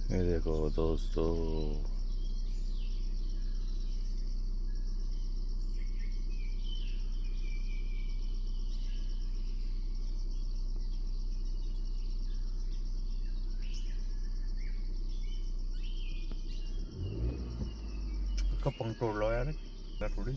ये देखो दोस्तों, इसका पंख तोड़ लो यार, क्या थोड़ी